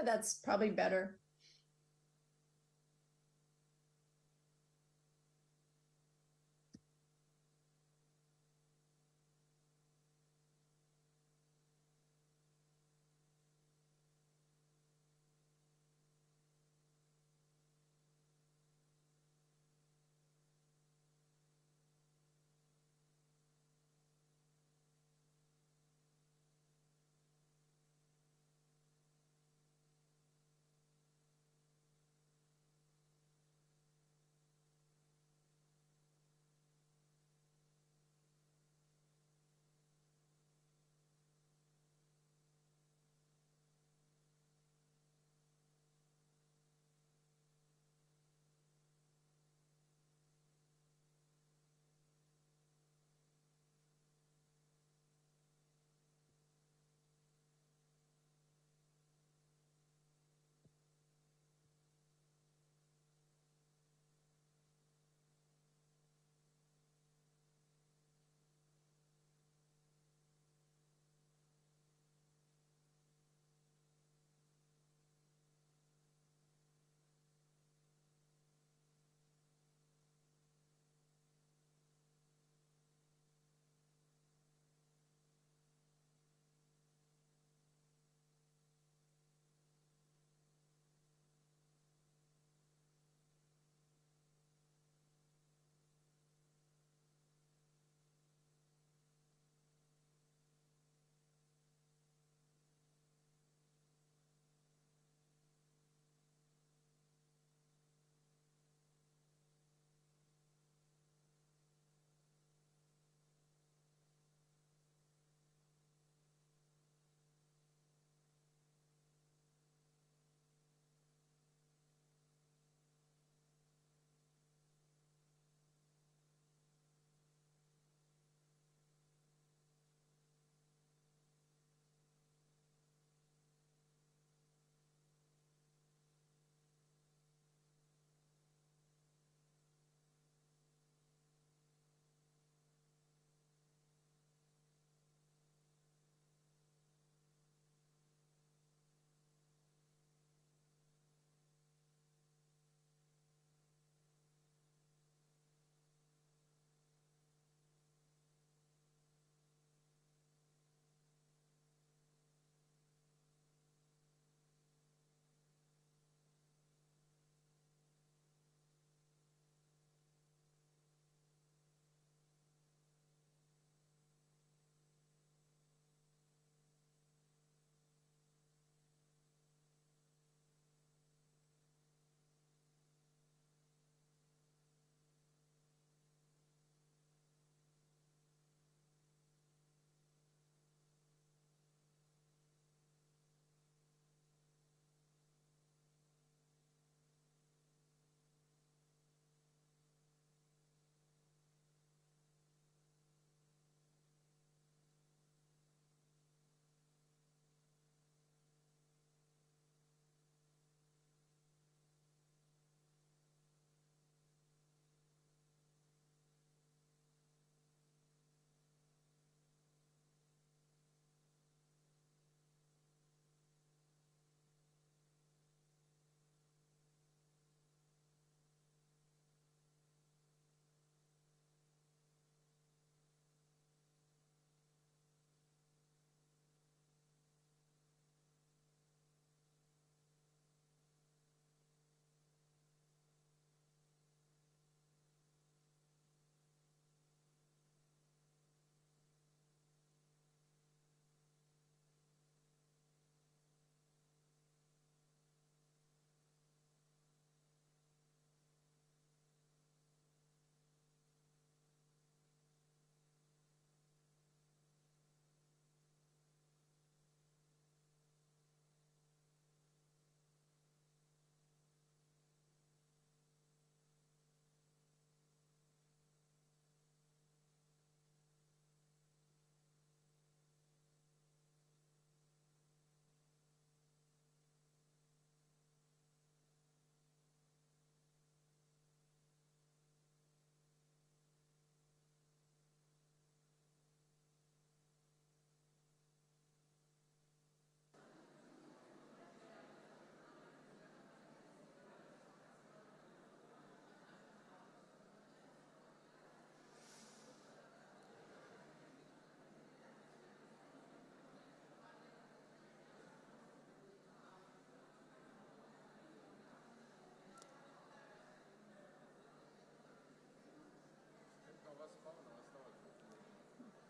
That's probably better.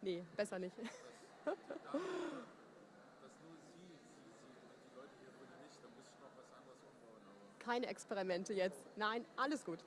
Nee, besser nicht. Keine Experimente jetzt. Nein, alles gut.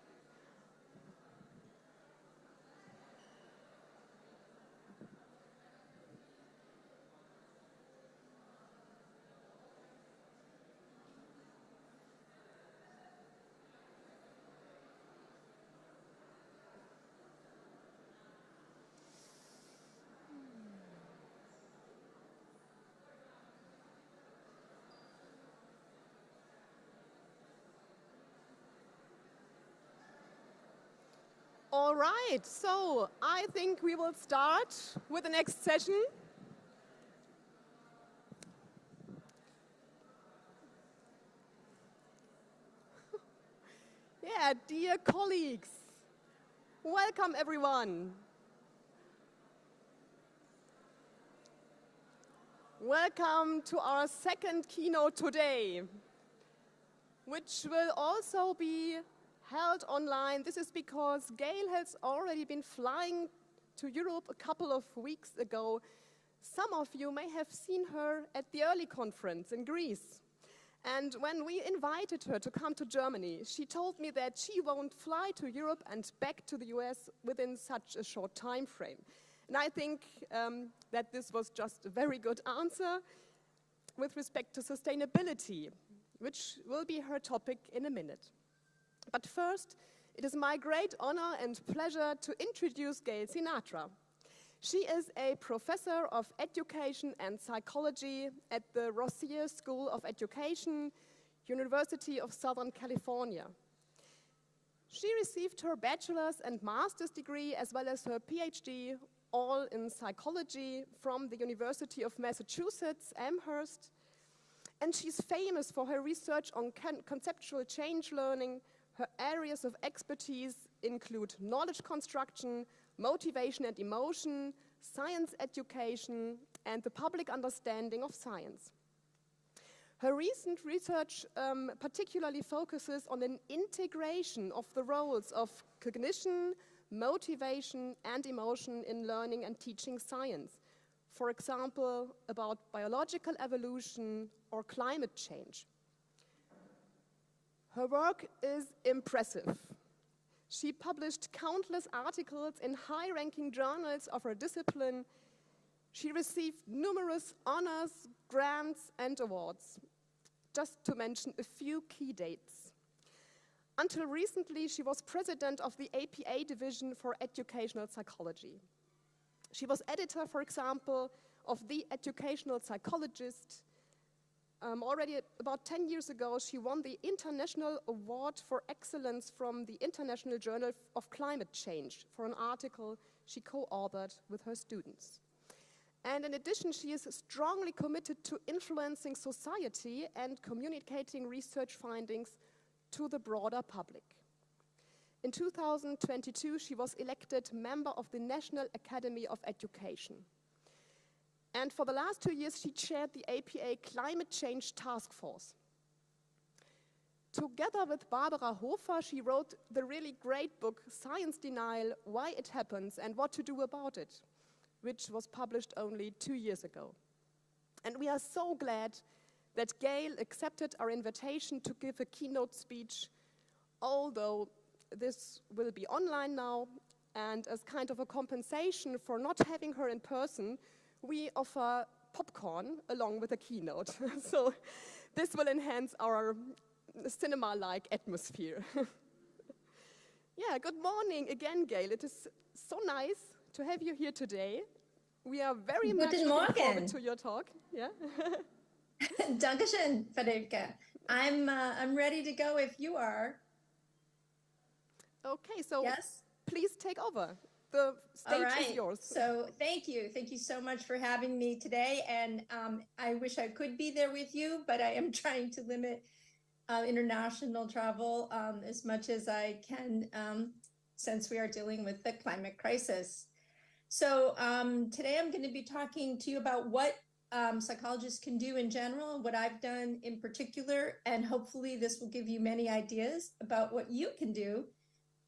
All right, so I think we will start with the next session. Yeah, dear colleagues, welcome everyone. Welcome to our second keynote today, which will also be held online. This is because Gale has already been flying to Europe a couple of weeks ago. Some of you may have seen her at the early conference in Greece. And when we invited her to come to Germany, she told me that she won't fly to Europe and back to the US within such a short time frame. And I think that this was just a very good answer with respect to sustainability, which will be her topic in a minute. But first, it is my great honor and pleasure to introduce Gale Sinatra. She is a professor of education and psychology at the Rossier School of Education, University of Southern California. She received her bachelor's and master's degree as well as her PhD, all in psychology, from the University of Massachusetts, Amherst. And she's famous for her research on conceptual change learning. Her areas of expertise include knowledge construction, motivation and emotion, science education, and the public understanding of science. Her recent research particularly focuses on an integration of the roles of cognition, motivation, and emotion in learning and teaching science. For example, about biological evolution or climate change. Her work is impressive. She published countless articles in high-ranking journals of her discipline. She received numerous honors, grants, and awards, just to mention a few key dates. Until recently, she was president of the APA division for educational psychology. She was editor, for example, of The Educational Psychologist. Already about 10 years ago, she won the International Award for Excellence from the International Journal of Climate Change for an article she co-authored with her students. And in addition, she is strongly committed to influencing society and communicating research findings to the broader public. In 2022, she was elected member of the National Academy of Education. And for the last 2 years, she chaired the APA Climate Change Task Force. Together with Barbara Hofer, she wrote the really great book, Science Denial, Why It Happens and What to Do About It, which was published only 2 years ago. And we are so glad that Gale accepted our invitation to give a keynote speech, although this will be online now, and as kind of a compensation for not having her in person, we offer popcorn along with a keynote. So this will enhance our cinema-like atmosphere. Yeah, good morning again, Gale. It is so nice to have you here today. We are very much looking forward to your talk. Yeah. Dankeschön, Frederike. I'm ready to go if you are. Okay, so yes? Please take over. The stage is yours. So thank you so much for having me today. And I wish I could be there with you, but I am trying to limit international travel as much as I can since we are dealing with the climate crisis. So today I'm going to be talking to you about what psychologists can do in general, what I've done in particular, and hopefully this will give you many ideas about what you can do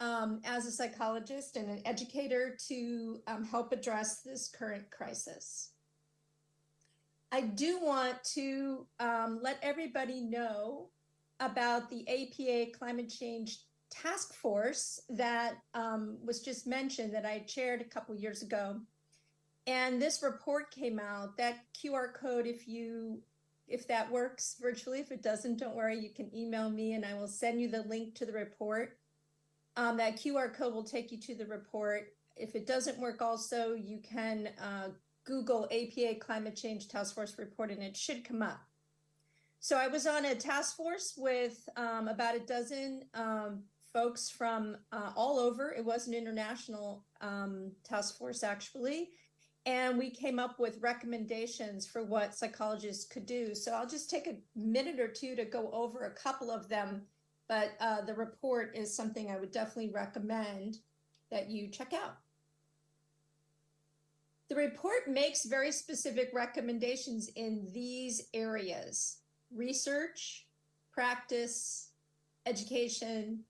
as a psychologist and an educator to help address this current crisis. I do want to let everybody know about the APA Climate Change Task Force that was just mentioned that I chaired a couple years ago. And this report came out. That QR code, if that works virtually, if it doesn't, don't worry, you can email me and I will send you the link to the report. That QR code will take you to the report. If it doesn't work also, you can Google APA Climate Change Task Force report and it should come up. So I was on a task force with about a dozen folks from all over. It was an international task force actually. And we came up with recommendations for what psychologists could do. So I'll just take a minute or two to go over a couple of them. But the report is something I would definitely recommend that you check out. The report makes very specific recommendations in these areas: research, practice, education,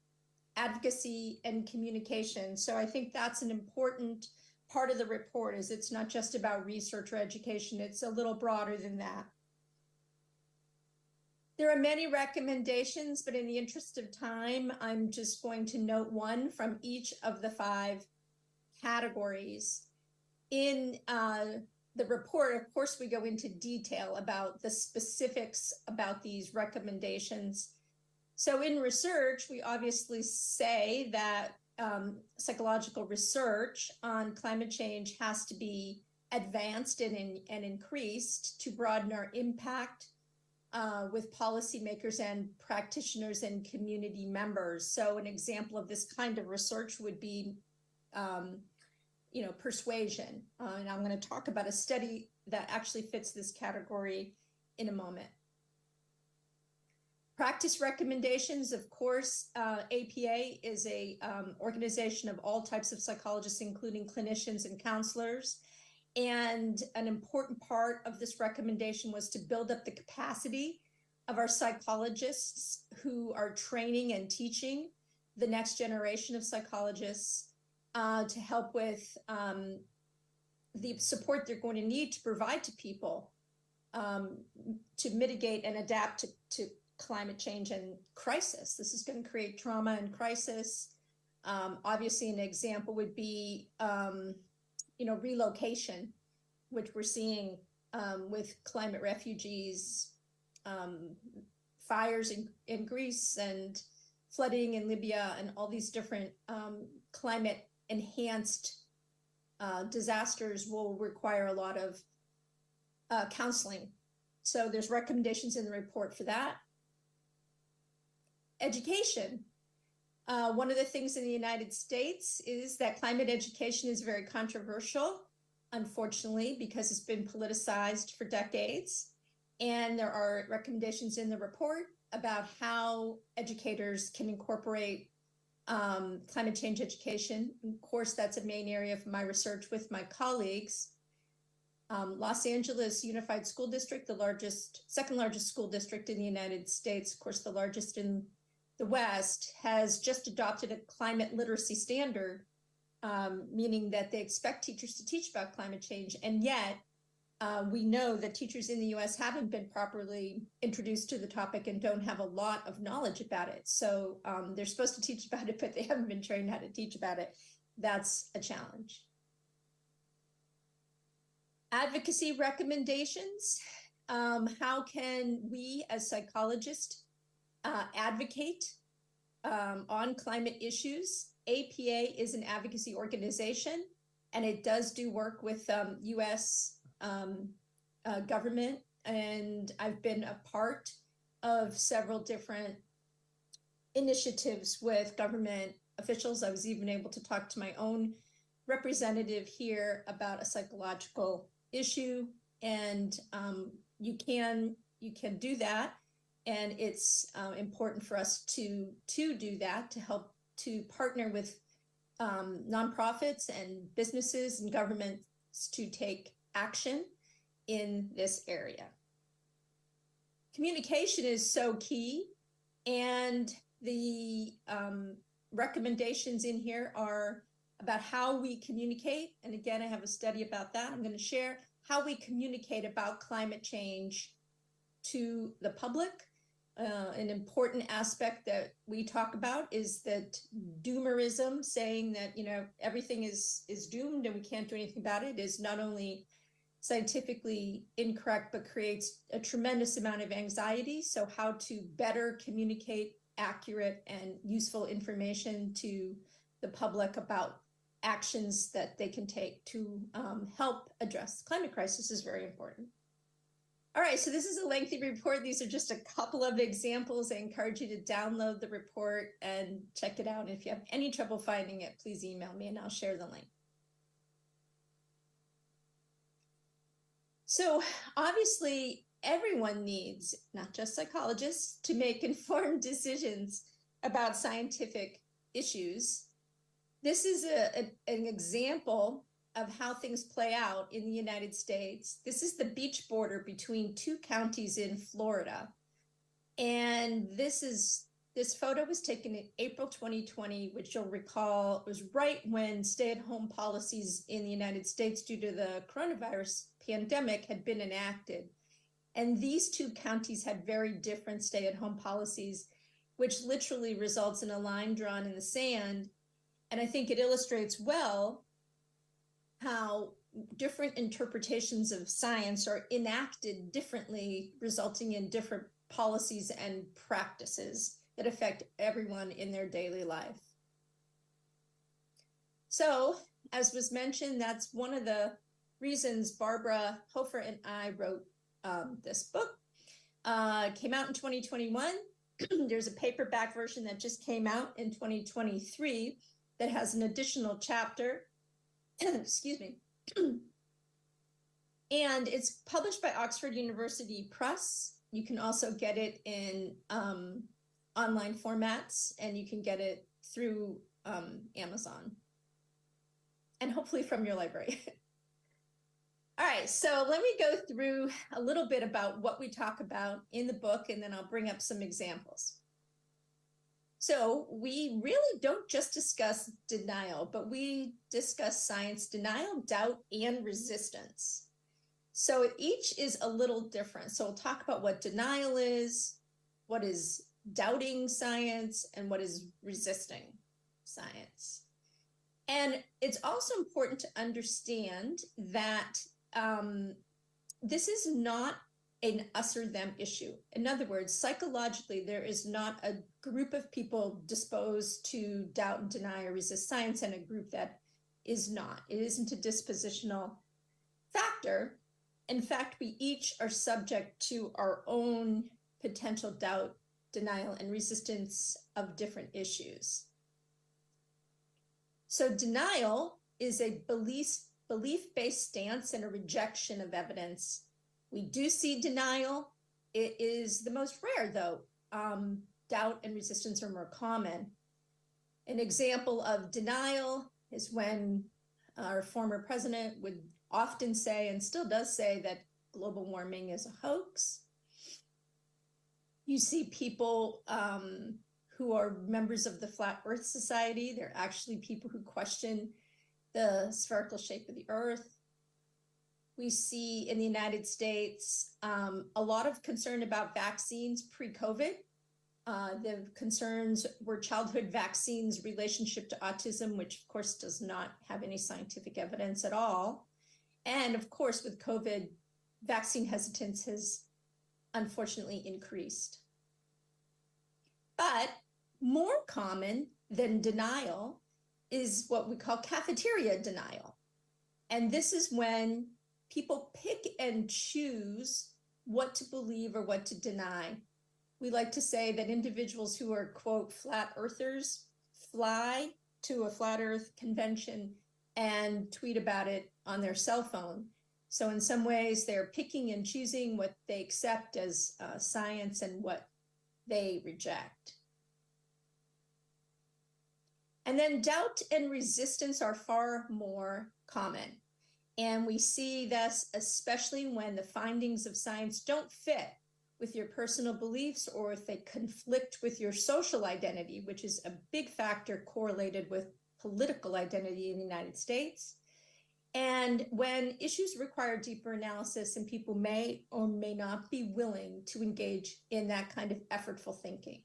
advocacy, and communication. So I think that's an important part of the report, is it's not just about research or education, it's a little broader than that. There are many recommendations, but in the interest of time, I'm just going to note one from each of the 5 categories. In the report, of course, we go into detail about the specifics about these recommendations. So in research, we obviously say that psychological research on climate change has to be advanced and increased to broaden our impact with policymakers and practitioners and community members. So an example of this kind of research would be, persuasion. And I'm going to talk about a study that actually fits this category in a moment. Practice recommendations, of course, APA is a organization of all types of psychologists, including clinicians and counselors. And an important part of this recommendation was to build up the capacity of our psychologists who are training and teaching the next generation of psychologists to help with the support they're going to need to provide to people to mitigate and adapt to climate change and crisis. This is going to create trauma and crisis. Obviously, an example would be, relocation, which we're seeing with climate refugees, fires in Greece and flooding in Libya, and all these different climate-enhanced disasters will require a lot of counseling. So there's recommendations in the report for that. Education. One of the things in the United States is that climate education is very controversial, unfortunately, because it's been politicized for decades. And there are recommendations in the report about how educators can incorporate climate change education. Of course, that's a main area of my research with my colleagues. Los Angeles Unified School District, the second largest school district in the United States, of course, the largest in the West, has just adopted a climate literacy standard, meaning that they expect teachers to teach about climate change. And yet, we know that teachers in the US haven't been properly introduced to the topic and don't have a lot of knowledge about it. So they're supposed to teach about it, but they haven't been trained how to teach about it. That's a challenge. Advocacy recommendations. How can we as psychologists advocate on climate issues? APA is an advocacy organization, and it does do work with US government, and I've been a part of several different initiatives with government officials. I was even able to talk to my own representative here about a psychological issue, and you can do that, and it's important for us to do that, to help to partner with nonprofits and businesses and governments to take action in this area. Communication is so key, and the recommendations in here are about how we communicate. And again, I have a study about that. I'm going to share how we communicate about climate change to the public. An important aspect that we talk about is that doomerism, saying that, everything is doomed and we can't do anything about it, is not only scientifically incorrect, but creates a tremendous amount of anxiety. So how to better communicate accurate and useful information to the public about actions that they can take to help address the climate crisis is very important. All right, so this is a lengthy report. These are just a couple of examples. I encourage you to download the report and check it out. And if you have any trouble finding it, please email me and I'll share the link. So obviously, everyone needs, not just psychologists, to make informed decisions about scientific issues. This is an example of how things play out in the United States. This is the beach border between two counties in Florida. And this photo was taken in April 2020, which you'll recall was right when stay-at-home policies in the United States due to the coronavirus pandemic had been enacted. And these two counties had very different stay-at-home policies, which literally results in a line drawn in the sand. And I think it illustrates well how different interpretations of science are enacted differently, resulting in different policies and practices that affect everyone in their daily life. So, as was mentioned, that's one of the reasons Barbara Hofer and I wrote this book. Came out in 2021. There's a paperback version that just came out in 2023 that has an additional chapter. Excuse me. And it's published by Oxford University Press. You can also get it in online formats, and you can get it through Amazon and hopefully from your library. All right, so let me go through a little bit about what we talk about in the book, and then I'll bring up some examples. So we really don't just discuss denial, but we discuss science, denial, doubt, and resistance. So each is a little different. So we'll talk about what denial is, what is doubting science, and what is resisting science. And it's also important to understand that this is not an us or them issue. In other words, psychologically, there is not a group of people disposed to doubt and deny or resist science and a group that is not. It isn't a dispositional factor. In fact, we each are subject to our own potential doubt, denial, and resistance of different issues. So denial is a belief-based stance and a rejection of evidence. We do see denial. It is the most rare, though. Doubt and resistance are more common. An example of denial is when our former president would often say, and still does say, that global warming is a hoax. You see people who are members of the Flat Earth Society. They're actually people who question the spherical shape of the Earth. We see in the United States a lot of concern about vaccines pre-COVID. The concerns were childhood vaccines' relationship to autism, which of course does not have any scientific evidence at all. And of course, with COVID, vaccine hesitance has unfortunately increased. But more common than denial is what we call cafeteria denial. And this is when people pick and choose what to believe or what to deny. We like to say that individuals who are, quote, flat earthers fly to a flat earth convention and tweet about it on their cell phone. So in some ways, they're picking and choosing what they accept as science and what they reject. And then doubt and resistance are far more common. And we see this especially when the findings of science don't fit with your personal beliefs or if they conflict with your social identity, which is a big factor correlated with political identity in the United States. And when issues require deeper analysis and people may or may not be willing to engage in that kind of effortful thinking.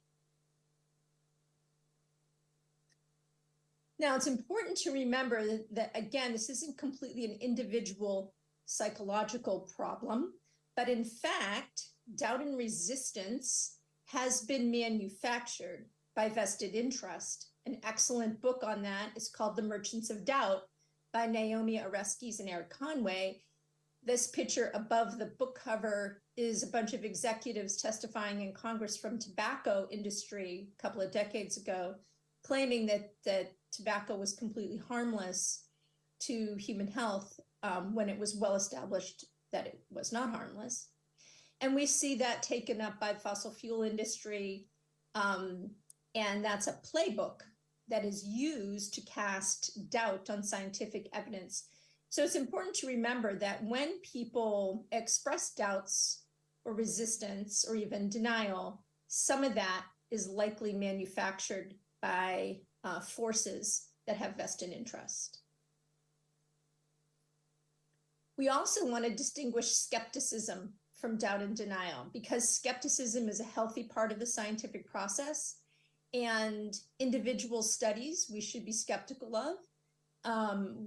Now, it's important to remember that again, this isn't completely an individual psychological problem, but in fact, doubt and resistance has been manufactured by vested interest. An excellent book on that is called The Merchants of Doubt by Naomi Oreskes and Eric Conway. This picture above the book cover is a bunch of executives testifying in Congress from tobacco industry a couple of decades ago, claiming that tobacco was completely harmless to human health when it was well established that it was not harmless. And we see that taken up by fossil fuel industry. And that's a playbook that is used to cast doubt on scientific evidence. So it's important to remember that when people express doubts or resistance or even denial, some of that is likely manufactured by forces that have vested interest. We also want to distinguish skepticism from doubt and denial, because skepticism is a healthy part of the scientific process, and individual studies we should be skeptical of.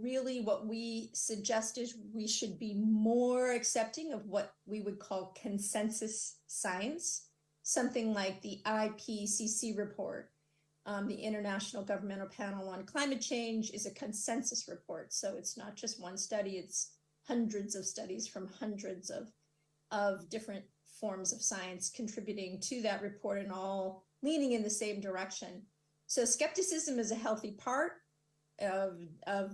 Really what we suggest is we should be more accepting of what we would call consensus science, something like the IPCC report. The International Governmental Panel on Climate Change is a consensus report. So it's not just one study, it's hundreds of studies from hundreds of different forms of science contributing to that report and all leaning in the same direction. So skepticism is a healthy part of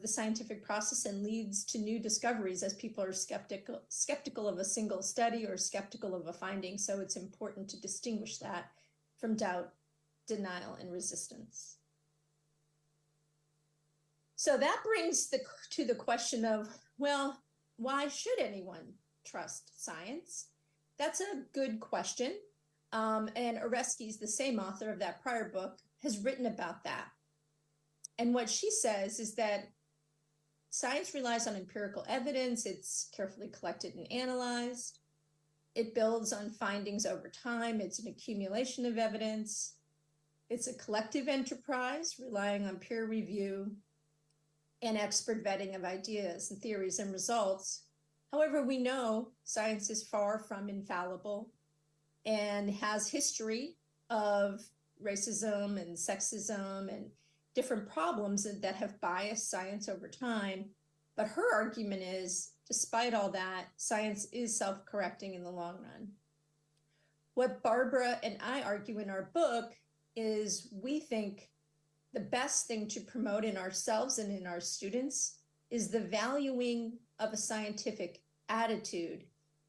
the scientific process and leads to new discoveries as people are skeptical of a single study or skeptical of a finding. So it's important to distinguish that from doubt, denial, and resistance. So that brings to the question of, well, why should anyone trust science? That's a good question. And Oreskes, the same author of that prior book, has written about that. And what she says is that science relies on empirical evidence. It's carefully collected and analyzed. It builds on findings over time. It's an accumulation of evidence. It's a collective enterprise relying on peer review and expert vetting of ideas and theories and results. However, we know science is far from infallible and has history of racism and sexism and different problems that have biased science over time. But her argument is, despite all that, science is self-correcting in the long run. What Barbara and I argue in our book is we think the best thing to promote in ourselves and in our students is the valuing of a scientific attitude.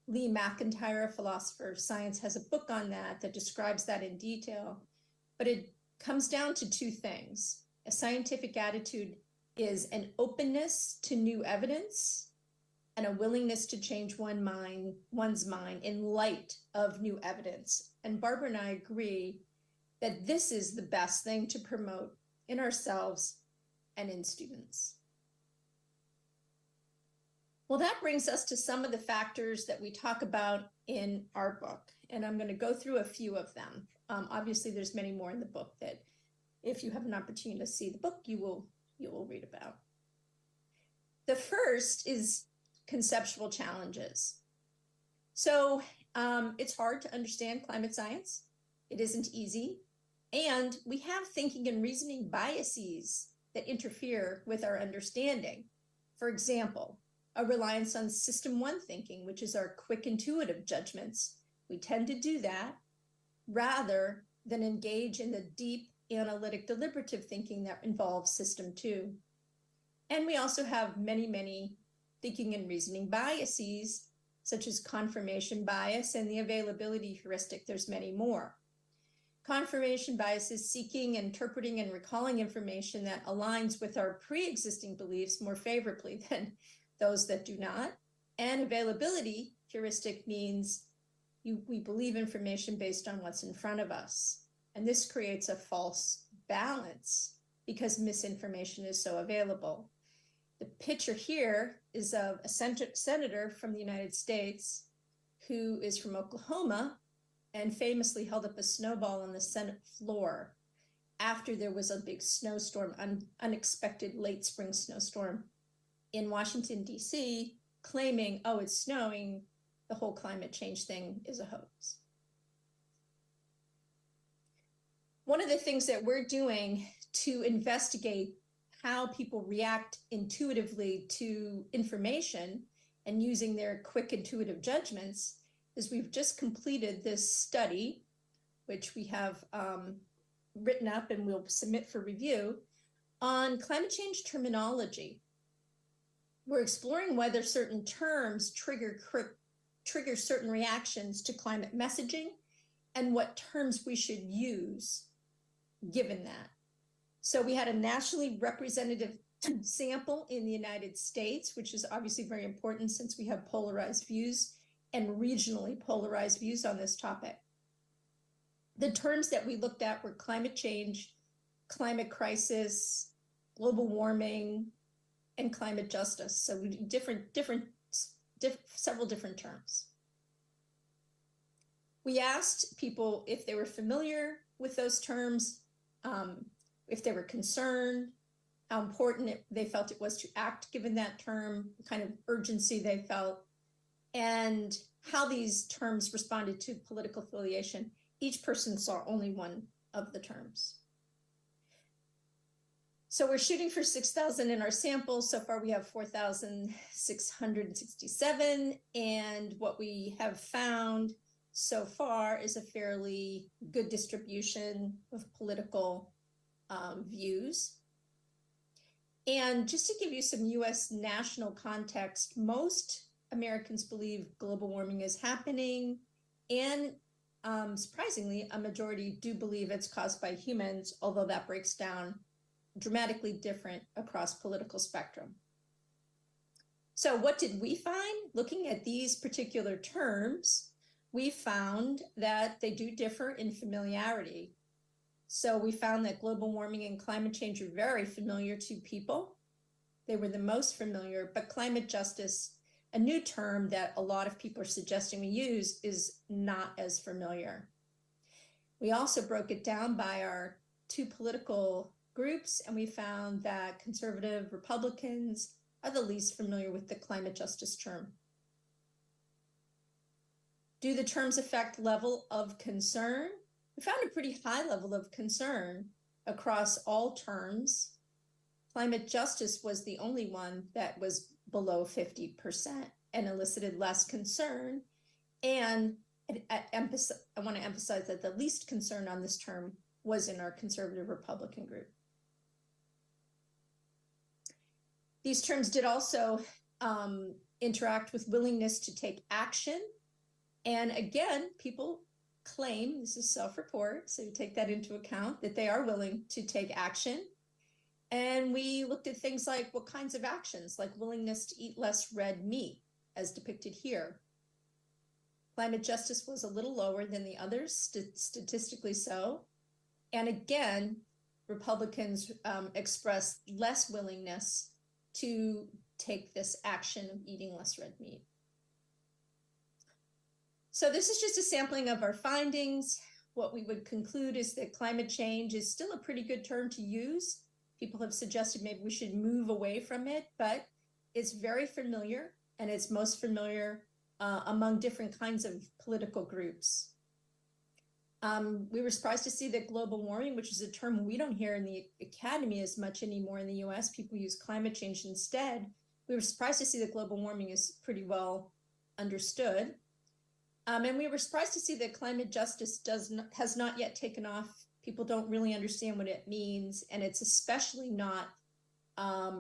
Lee McIntyre, a philosopher of science, has a book on that describes that in detail. But it comes down to two things. A scientific attitude is an openness to new evidence and a willingness to change one's mind in light of new evidence. And Barbara and I agree that this is the best thing to promote in ourselves and in students. Well, that brings us to some of the factors that we talk about in our book, and I'm going to go through a few of them. Obviously, there's many more in the book that if you have an opportunity to see the book, you will read about. The first is conceptual challenges. So it's hard to understand climate science. It isn't easy. And we have thinking and reasoning biases that interfere with our understanding. For example, a reliance on system one thinking, which is our quick intuitive judgments. We tend to do that rather than engage in the deep analytic deliberative thinking that involves system two. And we also have many, many thinking and reasoning biases, such as confirmation bias and the availability heuristic. There's many more. Confirmation bias is seeking, interpreting, and recalling information that aligns with our pre-existing beliefs more favorably than those that do not. And availability heuristic means we believe information based on what's in front of us. And this creates a false balance because misinformation is so available. The picture here is of a senator from the United States who is from Oklahoma and famously held up a snowball on the Senate floor after there was a big snowstorm, unexpected late spring snowstorm in Washington, D.C., claiming, oh, it's snowing, the whole climate change thing is a hoax. One of the things that we're doing to investigate how people react intuitively to information and using their quick intuitive judgments is we've just completed this study, which we have written up and we'll submit for review, on climate change terminology. We're exploring whether certain terms trigger certain reactions to climate messaging and what terms we should use given that. So we had a nationally representative sample in the United States, which is obviously very important since we have polarized views and regionally polarized views on this topic. The terms that we looked at were climate change, climate crisis, global warming, and climate justice. So we do several different terms. We asked people if they were familiar with those terms, if they were concerned, how important they felt it was to act given that term, what kind of urgency they felt, and how these terms responded to political affiliation. Each person saw only one of the terms. So we're shooting for 6,000 in our samples. So far we have 4,667. And what we have found so far is a fairly good distribution of political views. And just to give you some US national context, most Americans believe global warming is happening, and surprisingly, a majority do believe it's caused by humans, although that breaks down dramatically different across political spectrum. So what did we find? Looking at these particular terms, we found that they do differ in familiarity. So we found that global warming and climate change are very familiar to people. They were the most familiar, but climate justice, a new term that a lot of people are suggesting we use, is not as familiar. We also broke it down by our two political groups, and we found that conservative Republicans are the least familiar with the climate justice term. Do the terms affect level of concern? We found a pretty high level of concern across all terms. Climate justice was the only one that was below 50% and elicited less concern. And I want to emphasize that the least concern on this term was in our conservative Republican group. These terms did also interact with willingness to take action. And again, people claim, this is self-report, so you take that into account, that they are willing to take action. And we looked at things like what kinds of actions, like willingness to eat less red meat, as depicted here. Climate justice was a little lower than the others, statistically so. And again, Republicans expressed less willingness to take this action of eating less red meat. So this is just a sampling of our findings. What we would conclude is that climate change is still a pretty good term to use. People have suggested maybe we should move away from it, but it's very familiar, and it's most familiar among different kinds of political groups. We were surprised to see that global warming, which is a term we don't hear in the academy as much anymore in the US, people use climate change instead. We were surprised to see that global warming is pretty well understood. And we were surprised to see that climate justice has not yet taken off. People don't really understand what it means, and it's especially not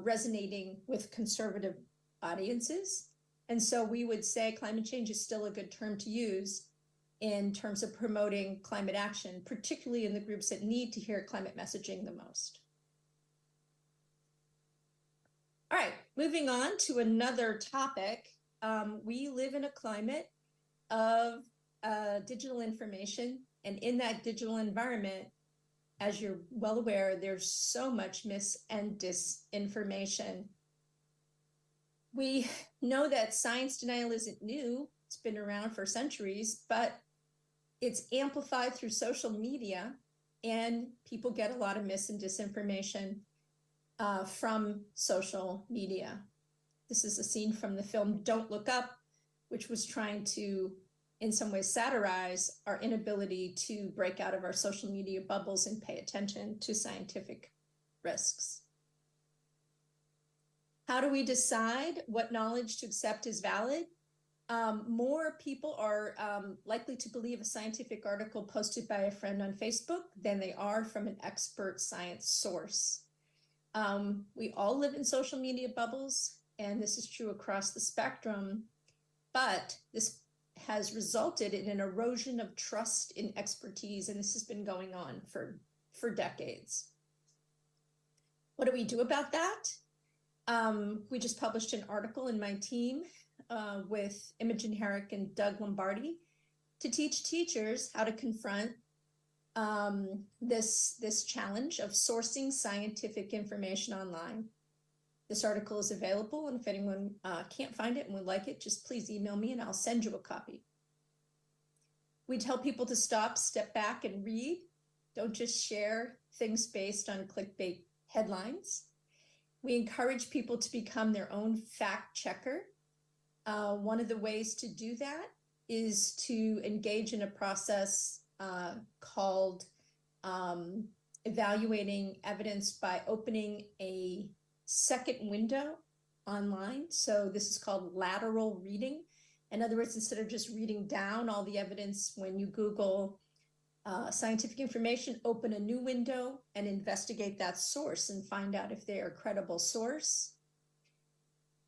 resonating with conservative audiences. And so we would say climate change is still a good term to use in terms of promoting climate action, particularly in the groups that need to hear climate messaging the most. All right, moving on to another topic. We live in a climate of digital information, and in that digital environment, as you're well aware, there's so much mis and disinformation. We know that science denial isn't new. It's been around for centuries, but it's amplified through social media, and people get a lot of mis and disinformation from social media. This is a scene from the film Don't Look Up, which was trying to, in some ways, satirize our inability to break out of our social media bubbles and pay attention to scientific risks. How do we decide what knowledge to accept as valid? More people are likely to believe a scientific article posted by a friend on Facebook than they are from an expert science source. We all live in social media bubbles, and this is true across the spectrum, but this has resulted in an erosion of trust in expertise, and this has been going on for decades. What do we do about that? We just published an article in my team with Imogen Herrick and Doug Lombardi to teach teachers how to confront this challenge of sourcing scientific information online. This article is available, and if anyone can't find it and would like it, just please email me and I'll send you a copy. We tell people to stop, step back, and read. Don't just share things based on clickbait headlines. We encourage people to become their own fact checker. One of the ways to do that is to engage in a process called evaluating evidence by opening a second window online. So this is called lateral reading. In other words, instead of just reading down all the evidence when you Google scientific information, open a new window and investigate that source and find out if they are a credible source.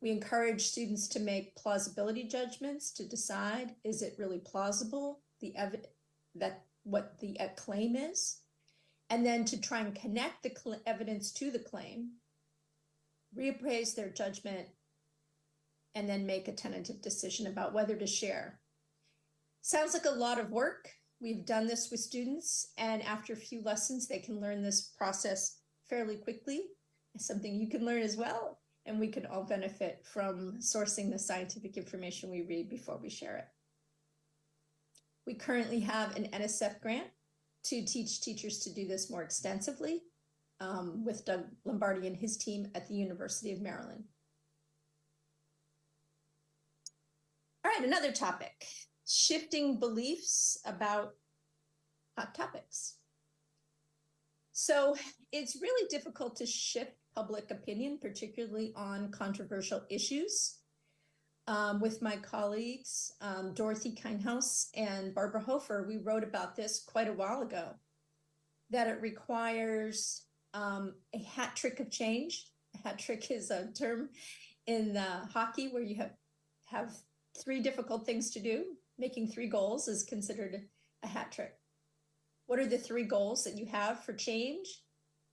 We encourage students to make plausibility judgments to decide, is it really plausible, what the claim is, and then to try and connect the evidence to the claim, reappraise their judgment, and then make a tentative decision about whether to share. Sounds like a lot of work. We've done this with students, and after a few lessons, they can learn this process fairly quickly. It's something you can learn as well, and we can all benefit from sourcing the scientific information we read before we share it. We currently have an NSF grant to teach teachers to do this more extensively with Doug Lombardi and his team at the University of Maryland. All right, another topic. Shifting beliefs about hot topics. So it's really difficult to shift public opinion, particularly on controversial issues. With my colleagues, Dorothy Kindhouse and Barbara Hofer, we wrote about this quite a while ago, that it requires a hat trick of change. A hat trick is a term in hockey where you have three difficult things to do. Making three goals is considered a hat trick. What are the three goals that you have for change?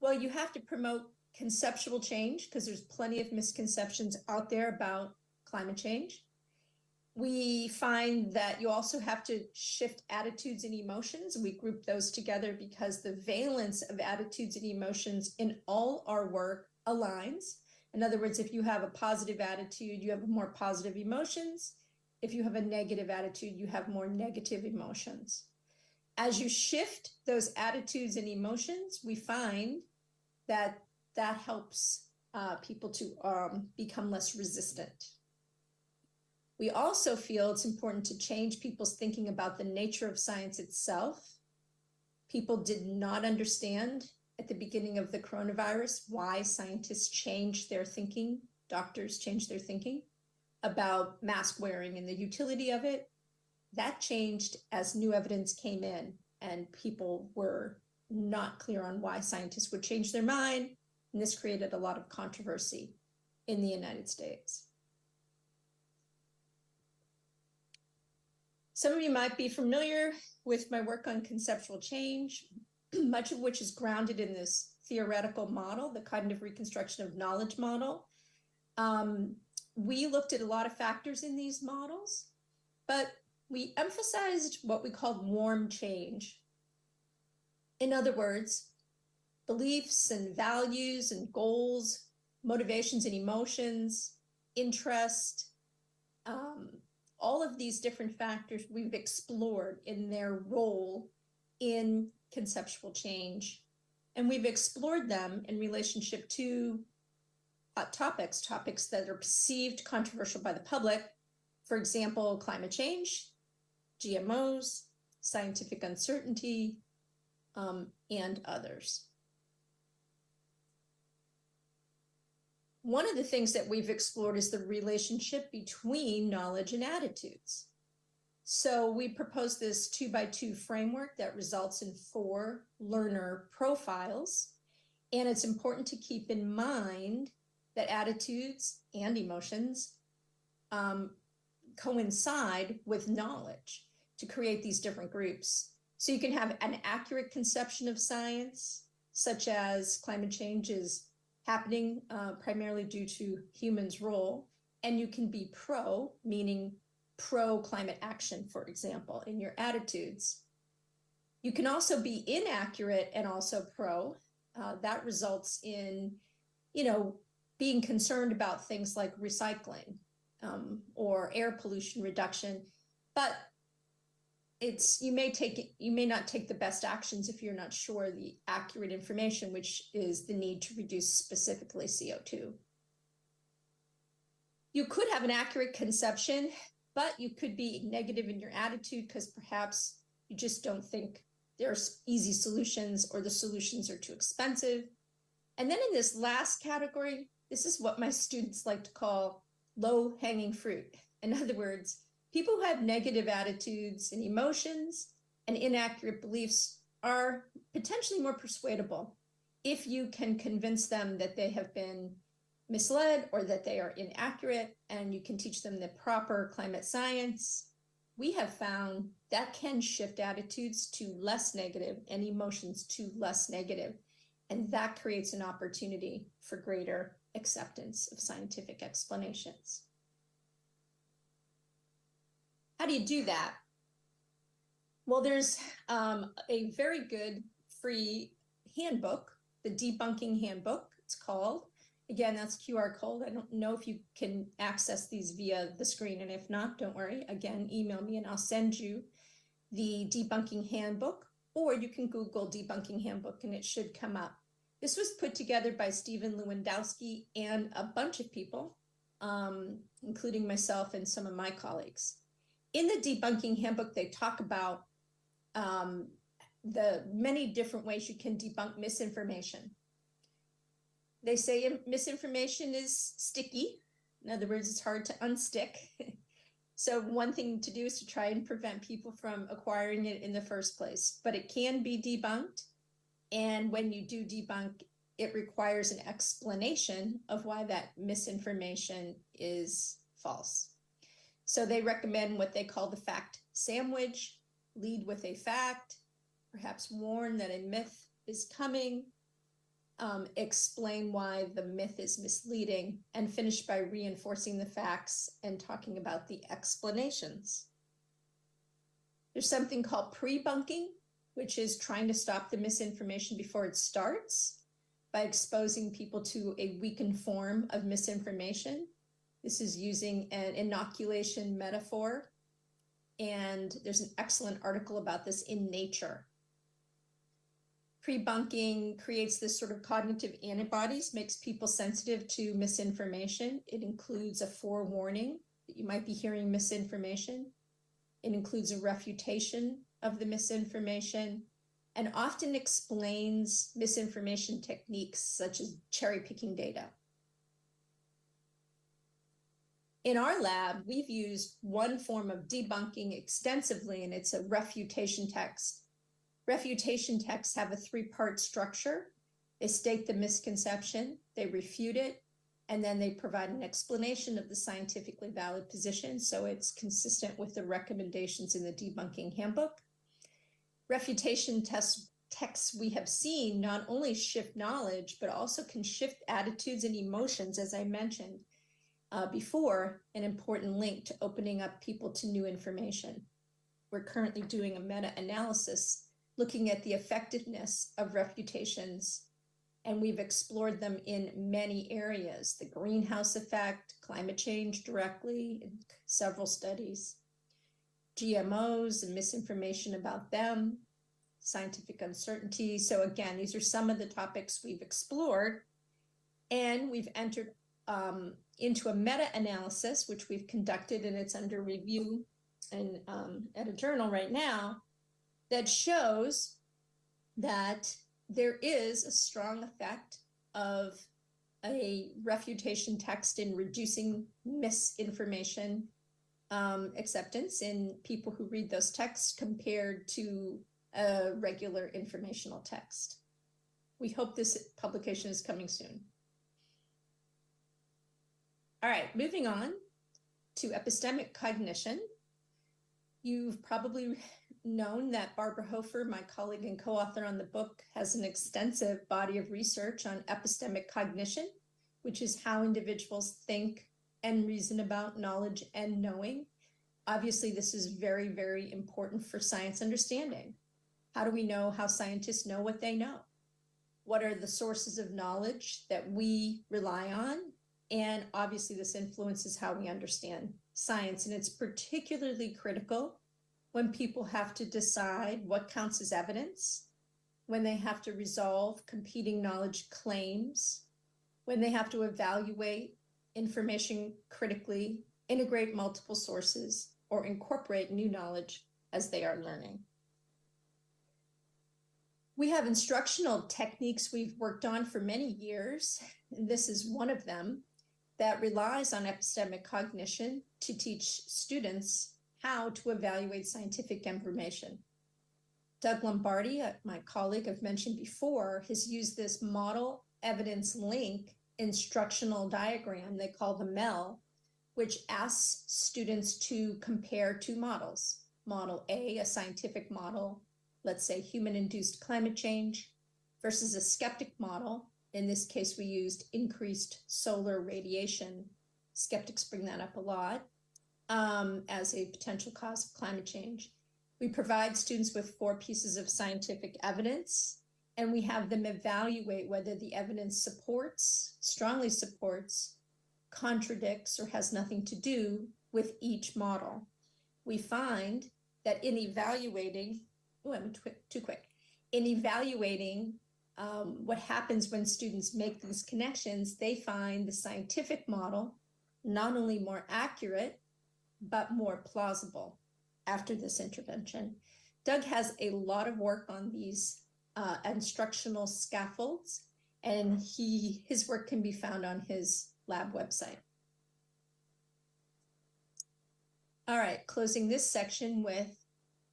Well, you have to promote conceptual change because there's plenty of misconceptions out there about climate change. We find that you also have to shift attitudes and emotions. We group those together because the valence of attitudes and emotions in all our work aligns. In other words, if you have a positive attitude, you have more positive emotions. If you have a negative attitude, you have more negative emotions. As you shift those attitudes and emotions, we find that that helps people to become less resistant. We also feel it's important to change people's thinking about the nature of science itself. People did not understand at the beginning of the coronavirus why scientists changed their thinking, doctors changed their thinking about mask wearing and the utility of it. That changed as new evidence came in, and people were not clear on why scientists would change their mind, and this created a lot of controversy in the United States. Some of you might be familiar with my work on conceptual change, much of which is grounded in this theoretical model, the cognitive reconstruction of knowledge model. We looked at a lot of factors in these models, but we emphasized what we called warm change. In other words, beliefs and values and goals, motivations and emotions, interest, all of these different factors we've explored in their role in conceptual change. And we've explored them in relationship to topics that are perceived controversial by the public. For example, climate change, GMOs, scientific uncertainty, and others. One of the things that we've explored is the relationship between knowledge and attitudes. So we proposed this 2x2 framework that results in 4 learner profiles. And it's important to keep in mind that attitudes and emotions coincide with knowledge to create these different groups. So you can have an accurate conception of science, such as climate change is happening primarily due to humans' role, and you can be pro, meaning pro-climate action, for example, in your attitudes. You can also be inaccurate and also pro. That results in, being concerned about things like recycling or air pollution reduction, but you may not take the best actions if you're not sure the accurate information, which is the need to reduce specifically CO2. You could have an accurate conception, but you could be negative in your attitude because perhaps you just don't think there's easy solutions or the solutions are too expensive. And then in this last category, this is what my students like to call low-hanging fruit. In other words, people who have negative attitudes and emotions and inaccurate beliefs are potentially more persuadable if you can convince them that they have been misled or that they are inaccurate, and you can teach them the proper climate science. We have found that can shift attitudes to less negative and emotions to less negative, and that creates an opportunity for greater acceptance of scientific explanations. How do you do that? Well, there's a very good free handbook, the Debunking Handbook, it's called. Again, that's QR code. I don't know if you can access these via the screen, and if not, don't worry. Again, email me and I'll send you the Debunking Handbook, or you can Google Debunking Handbook and it should come up. This was put together by Stephen Lewandowski and a bunch of people, including myself and some of my colleagues. In the Debunking Handbook, they talk about the many different ways you can debunk misinformation. They say misinformation is sticky. In other words, it's hard to unstick. So one thing to do is to try and prevent people from acquiring it in the first place. But it can be debunked. And when you do debunk, it requires an explanation of why that misinformation is false. So they recommend what they call the fact sandwich: lead with a fact, perhaps warn that a myth is coming, explain why the myth is misleading, and finish by reinforcing the facts and talking about the explanations. There's something called pre-bunking, which is trying to stop the misinformation before it starts by exposing people to a weakened form of misinformation. This is using an inoculation metaphor, and there's an excellent article about this in Nature. Pre-bunking creates this sort of cognitive antibodies, makes people sensitive to misinformation. It includes a forewarning that you might be hearing misinformation. It includes a refutation of the misinformation, and often explains misinformation techniques such as cherry-picking data. In our lab, we've used one form of debunking extensively, and it's a refutation text. Refutation texts have a 3-part structure. They state the misconception, they refute it, and then they provide an explanation of the scientifically valid position, so it's consistent with the recommendations in the Debunking Handbook. Refutation texts we have seen not only shift knowledge, but also can shift attitudes and emotions, as I mentioned before, an important link to opening up people to new information. we're currently doing a meta-analysis looking at the effectiveness of reputations, and we've explored them in many areas: the greenhouse effect, climate change directly in several studies, GMOs and misinformation about them, scientific uncertainty. So again, these are some of the topics we've explored, and we've entered into a meta-analysis, which we've conducted, and it's under review and at a journal right now, that shows that there is a strong effect of a refutation text in reducing misinformation acceptance in people who read those texts compared to a regular informational text. We hope this publication is coming soon. All right, moving on to epistemic cognition. You've probably known that Barbara Hofer, my colleague and co-author on the book, has an extensive body of research on epistemic cognition, which is how individuals think and reason about knowledge and knowing. Obviously, this is very, very important for science understanding. How do we know how scientists know what they know? What are the sources of knowledge that we rely on? And obviously, this influences how we understand science. And it's particularly critical when people have to decide what counts as evidence, when they have to resolve competing knowledge claims, when they have to evaluate information critically, integrate multiple sources, or incorporate new knowledge as they are learning. We have instructional techniques we've worked on for many years, and this is one of them, that relies on epistemic cognition to teach students how to evaluate scientific information. Doug Lombardi, my colleague I've mentioned before, has used this model evidence link instructional diagram they call the MEL, which asks students to compare two models. Model A, a scientific model, let's say human-induced climate change, versus a skeptic model. In this case, we used increased solar radiation. Skeptics bring that up a lot as a potential cause of climate change. We provide students with 4 pieces of scientific evidence, and we have them evaluate whether the evidence supports, strongly supports, contradicts, or has nothing to do with each model. We find that in evaluating, too quick, in evaluating what happens when students make these connections, they find the scientific model not only more accurate, but more plausible after this intervention. Doug has a lot of work on these instructional scaffolds, and his work can be found on his lab website. All right, closing this section with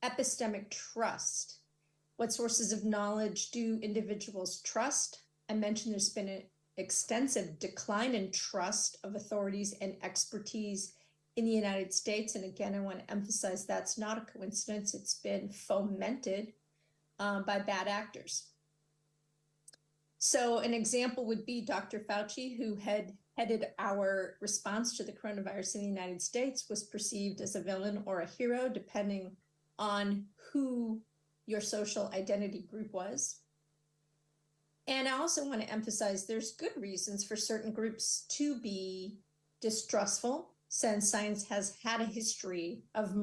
epistemic trust. What sources of knowledge do individuals trust? I mentioned there's been an extensive decline in trust of authorities and expertise in the United States. And again, I want to emphasize that's not a coincidence. It's been fomented by bad actors. So an example would be Dr. Fauci, who had headed our response to the coronavirus in the United States, was perceived as a villain or a hero, depending on who your social identity group was. And I also want to emphasize there's good reasons for certain groups to be distrustful, since science has had a history of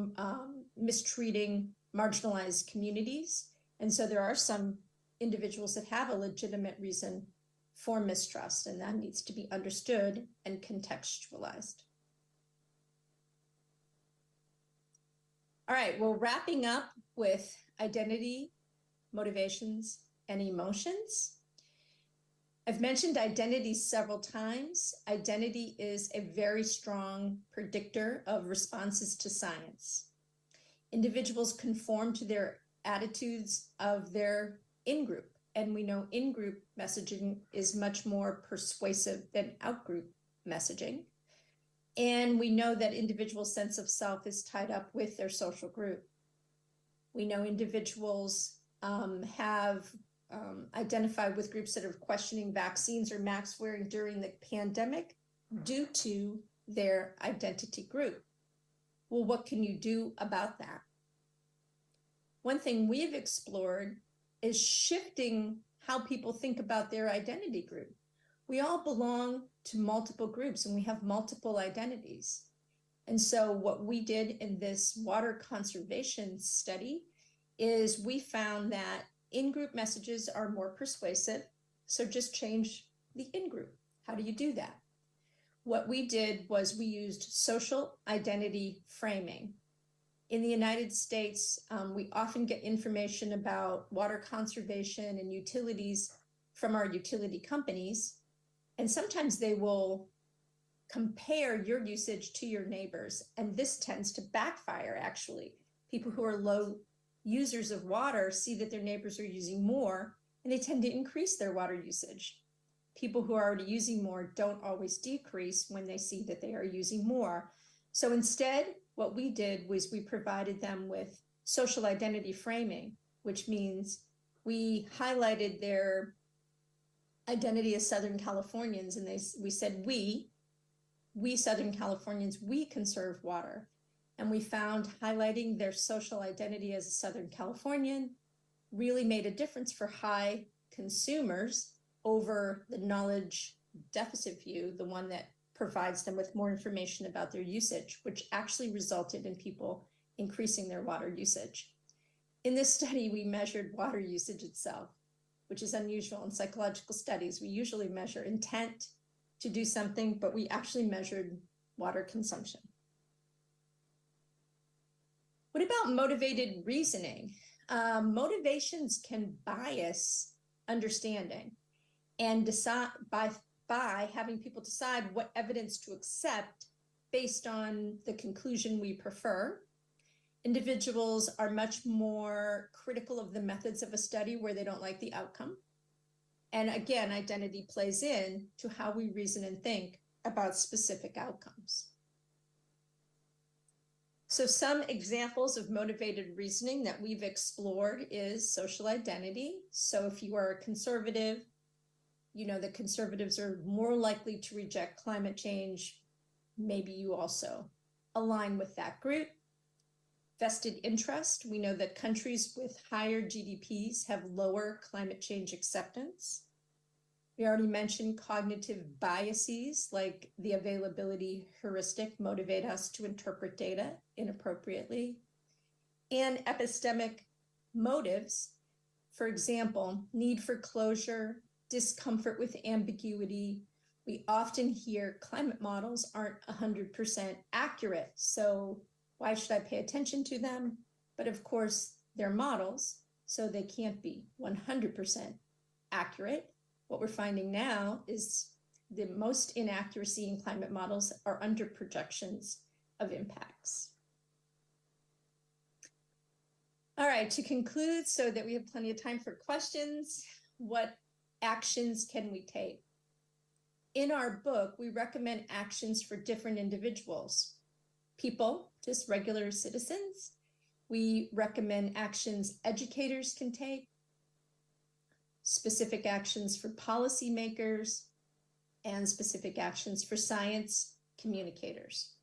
mistreating marginalized communities. And so there are some individuals that have a legitimate reason for mistrust, and that needs to be understood and contextualized. All right, well, wrapping up with identity, motivations, and emotions. I've mentioned identity several times. Identity is a very strong predictor of responses to science. Individuals conform to their attitudes of their in-group, and we know in-group messaging is much more persuasive than out-group messaging. And we know that individuals' sense of self is tied up with their social group. We know individuals have identified with groups that are questioning vaccines or mask wearing during the pandemic due to their identity group. Well, what can you do about that? one thing we've explored is shifting how people think about their identity group. We all belong to multiple groups and we have multiple identities. And so what we did in this water conservation study is we found that in-group messages are more persuasive. So just change the in-group. How do you do that? What we did was we used social identity framing. In the United States, we often get information about water conservation and utilities from our utility companies. And sometimes they will compare your usage to your neighbors. And this tends to backfire, actually. People who are low users of water see that their neighbors are using more, and they tend to increase their water usage. People who are already using more don't always decrease when they see that they are using more. So instead, what we did was we provided them with social identity framing, which means we highlighted their identity as Southern Californians, and we said, we Southern Californians, we conserve water. And we found highlighting their social identity as a Southern Californian really made a difference for high consumers over the knowledge deficit view, the one that provides them with more information about their usage, which actually resulted in people increasing their water usage. In this study, we measured water usage itself, which is unusual in psychological studies. We usually measure intent to do something, but we actually measured water consumption. What about motivated reasoning? Motivations can bias understanding, and decide by having people decide what evidence to accept based on the conclusion we prefer. Individuals are much more critical of the methods of a study where they don't like the outcome. And again, identity plays in to how we reason and think about specific outcomes. So some examples of motivated reasoning that we've explored is social identity. So if you are a conservative, you know that conservatives are more likely to reject climate change. Maybe you also align with that group. Vested interest. We know that countries with higher GDPs have lower climate change acceptance. We already mentioned cognitive biases, like the availability heuristic motivate us to interpret data inappropriately. And epistemic motives, for example, need for closure, discomfort with ambiguity. We often hear climate models aren't 100% accurate, so why should I pay attention to them? But of course, they're models, so they can't be 100% accurate. What we're finding now is the most inaccuracy in climate models are under projections of impacts. All right, to conclude, so that we have plenty of time for questions, what actions can we take? In our book, we recommend actions for different individuals. People, just regular citizens. We recommend actions educators can take, specific actions for policymakers, and specific actions for science communicators.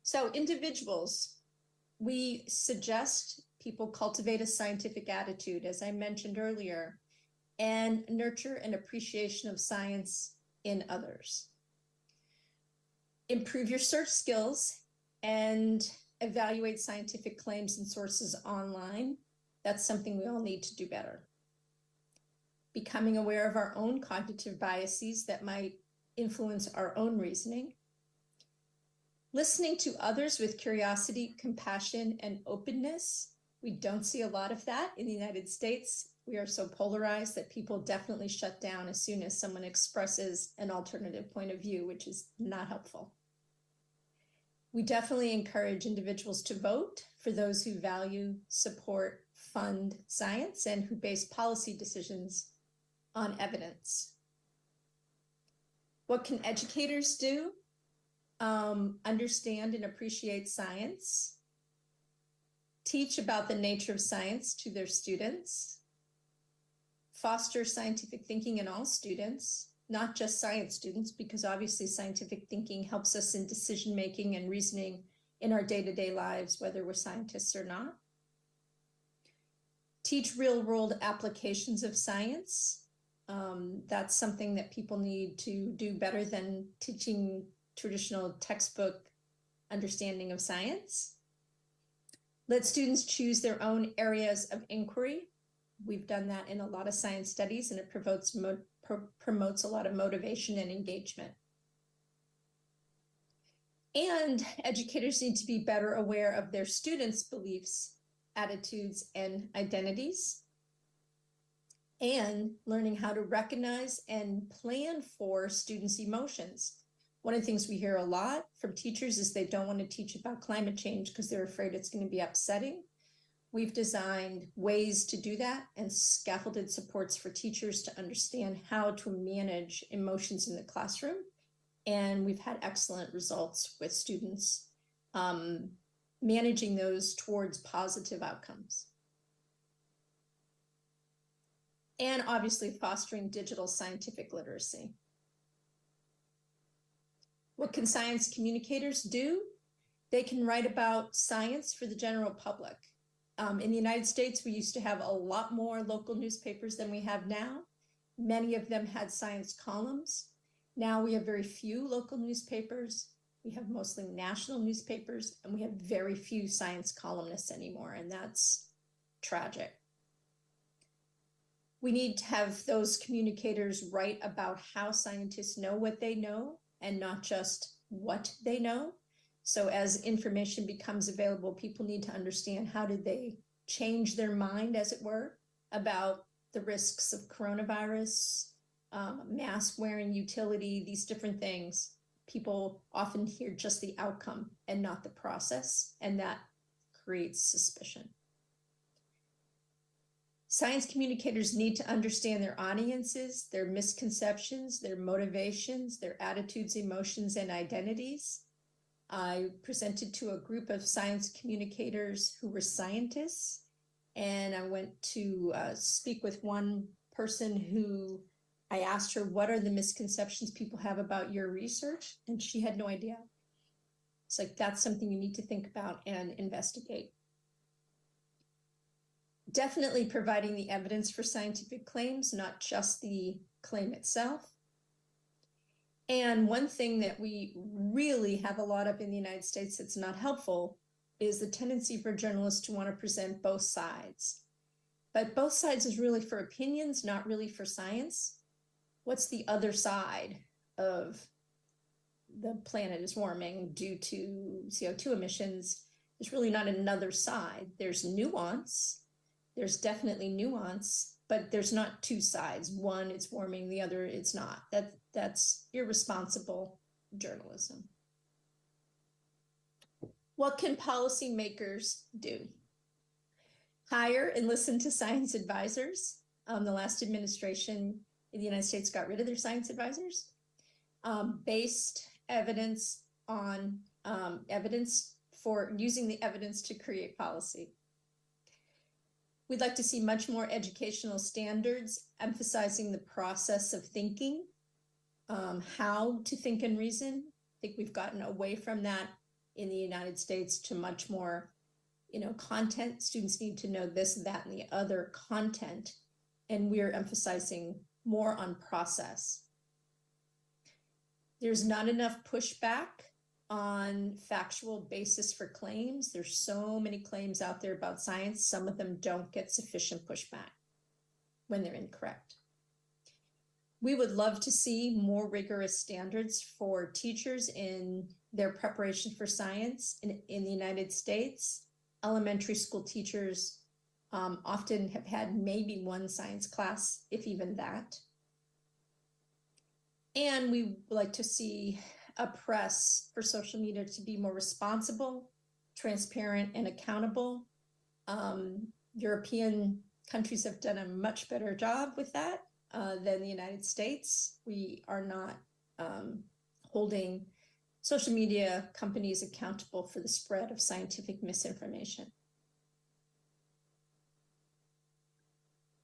So individuals, we suggest people cultivate a scientific attitude, as I mentioned earlier, and nurture an appreciation of science in others. Improve your search skills and evaluate scientific claims and sources online. That's something we all need to do better. Becoming aware of our own cognitive biases that might influence our own reasoning. Listening to others with curiosity, compassion, and openness. We don't see a lot of that in the United States. We are so polarized that people definitely shut down as soon as someone expresses an alternative point of view, which is not helpful. We definitely encourage individuals to vote for those who value, support, fund science, and who base policy decisions on evidence. What can educators do? Understand and appreciate science. Teach about the nature of science to their students. Foster scientific thinking in all students, not just science students, because obviously scientific thinking helps us in decision-making and reasoning in our day-to-day lives, whether we're scientists or not. teach real-world applications of science. That's something that people need to do better than teaching traditional textbook understanding of science. Let students choose their own areas of inquiry. We've done that in a lot of science studies, and it promotes a lot of motivation and engagement. And educators need to be better aware of their students' beliefs, attitudes, and identities, and learning how to recognize and plan for students' emotions. One of the things we hear a lot from teachers is they don't want to teach about climate change because they're afraid it's going to be upsetting. We've designed ways to do that and scaffolded supports for teachers to understand how to manage emotions in the classroom. And we've had excellent results with students managing those towards positive outcomes. And obviously fostering digital scientific literacy. What can science communicators do? They can write about science for the general public. In the United States, we used to have a lot more local newspapers than we have now. Many of them had science columns. Now we have very few local newspapers. We have mostly national newspapers, and we have very few science columnists anymore, and that's tragic. We need to have those communicators write about how scientists know what they know and not just what they know. So as information becomes available, people need to understand how did they change their mind, as it were, about the risks of coronavirus, mask wearing utility, these different things. People often hear just the outcome and not the process, and that creates suspicion. Science communicators need to understand their audiences, their misconceptions, their motivations, their attitudes, emotions, and identities. I presented to a group of science communicators who were scientists, and I went to speak with one person who I asked her, what are the misconceptions people have about your research? And she had no idea. It's like, that's something you need to think about and investigate. Definitely providing the evidence for scientific claims, not just the claim itself. And one thing that we really have a lot of in the United States that's not helpful is the tendency for journalists to want to present both sides. But both sides is really for opinions, not really for science. What's the other side of the planet is warming due to CO2 emissions? There's really not another side. There's nuance. There's definitely nuance, but there's not two sides. One, it's warming, the other, it's not. That's irresponsible journalism. What can policymakers do? Hire and listen to science advisors. The last administration in the United States got rid of their science advisors. Based evidence on evidence for using the evidence to create policy. We'd like to see much more educational standards emphasizing the process of thinking, how to think and reason. I think we've gotten away from that in the United States to much more, content. Students need to know this, that, and the other content, and we're emphasizing more on process. There's not enough pushback on factual basis for claims. There's so many claims out there about science. Some of them don't get sufficient pushback when they're incorrect. We would love to see more rigorous standards for teachers in their preparation for science in the United States. Elementary school teachers often have had maybe one science class, if even that. And we would like to see a press for social media to be more responsible, transparent, and accountable. European countries have done a much better job with that than the United States. We are not holding social media companies accountable for the spread of scientific misinformation.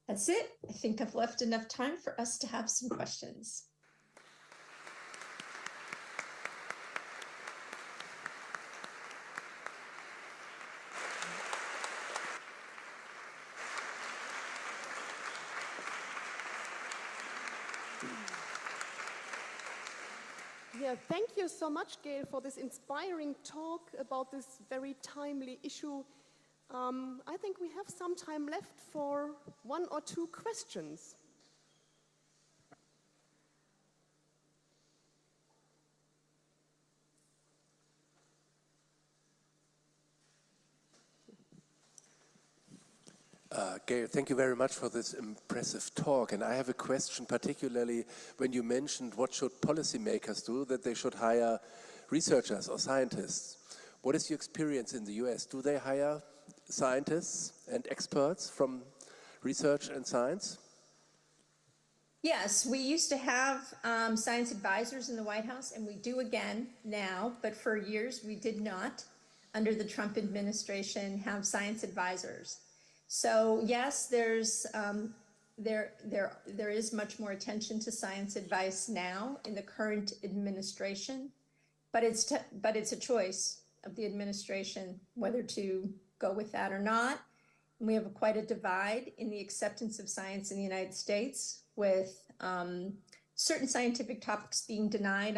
That's it. I think I've left enough time for us to have some questions. Yeah, thank you so much, Gale, for this inspiring talk about this very timely issue. I think we have some time left for 1 or 2 questions. Gale, thank you very much for this impressive talk. And I have a question, particularly when you mentioned what should policymakers do, that they should hire researchers or scientists. What is your experience in the US? Do they hire scientists and experts from research and science? Yes, we used to have science advisors in the White House, and we do again now, but for years we did not, under the Trump administration, have science advisors. So yes, there is much more attention to science advice now in the current administration, but it's a choice of the administration whether to go with that or not. And we have quite a divide in the acceptance of science in the United States, with certain scientific topics being denied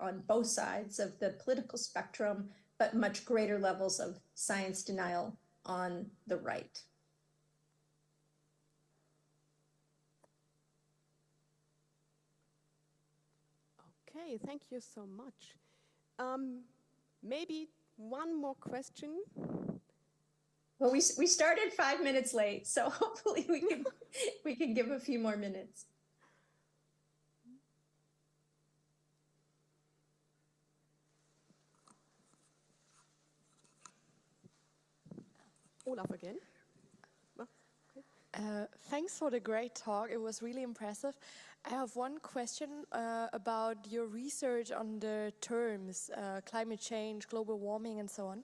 on both sides of the political spectrum, but much greater levels of science denial on the right. Okay, thank you so much. Maybe one more question. Well, we started 5 minutes late, so hopefully we can give a few more minutes. Olaf again. Thanks for the great talk. It was really impressive. I have one question about your research on the terms, climate change, global warming, and so on.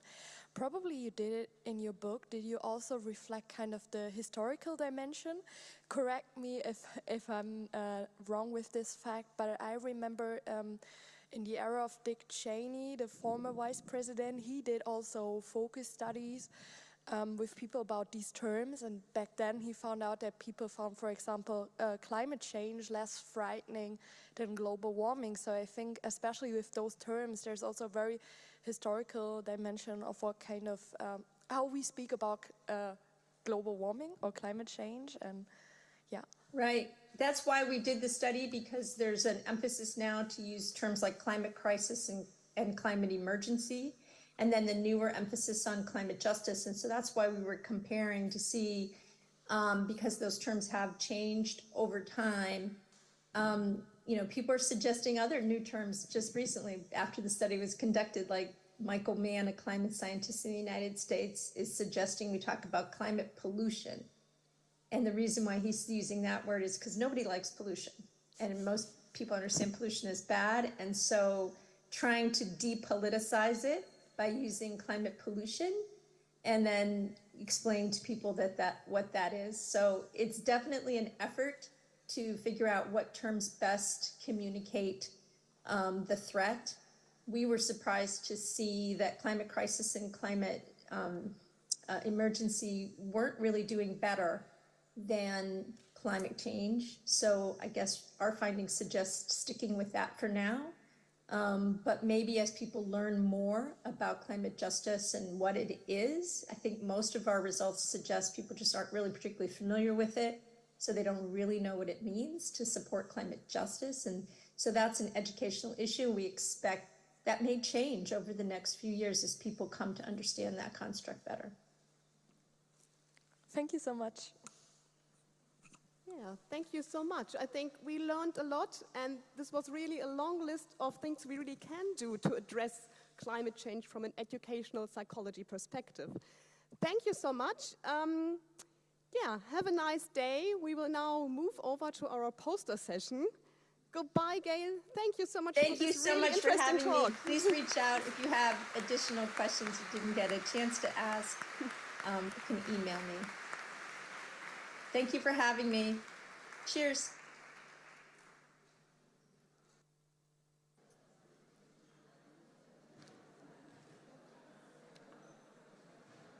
Probably you did it in your book. Did you also reflect kind of the historical dimension? Correct me if I'm wrong with this fact, but I remember in the era of Dick Cheney, the former vice president, he did also focus studies with people about these terms, and back then he found out that people found, for example, climate change less frightening than global warming. So I think, especially with those terms, there's also a very historical dimension of what kind of, how we speak about global warming or climate change, and yeah. Right, that's why we did the study, because there's an emphasis now to use terms like climate crisis and climate emergency, and then the newer emphasis on climate justice. And so that's why we were comparing to see, because those terms have changed over time, you know, people are suggesting other new terms just recently after the study was conducted, like Michael Mann, a climate scientist in the United States, is suggesting we talk about climate pollution. And the reason why he's using that word is because nobody likes pollution. And most people understand pollution is bad. And so trying to depoliticize it by using climate pollution and then explain to people what that is. So it's definitely an effort to figure out what terms best communicate the threat. We were surprised to see that climate crisis and climate emergency weren't really doing better than climate change. So I guess our findings suggest sticking with that for now. But maybe as people learn more about climate justice and what it is, I think most of our results suggest people just aren't really particularly familiar with it, so they don't really know what it means to support climate justice. And so that's an educational issue. We expect that may change over the next few years as people come to understand that construct better. Thank you so much. Yeah, thank you so much. I think we learned a lot, and this was really a long list of things we really can do to address climate change from an educational psychology perspective. Thank you so much. Yeah, have a nice day. We will now move over to our poster session. Goodbye, Gale. Thank you so much for this really interesting talk. Thank you so much for having me. Please reach out if you have additional questions you didn't get a chance to ask. You can email me. Thank you for having me. Cheers.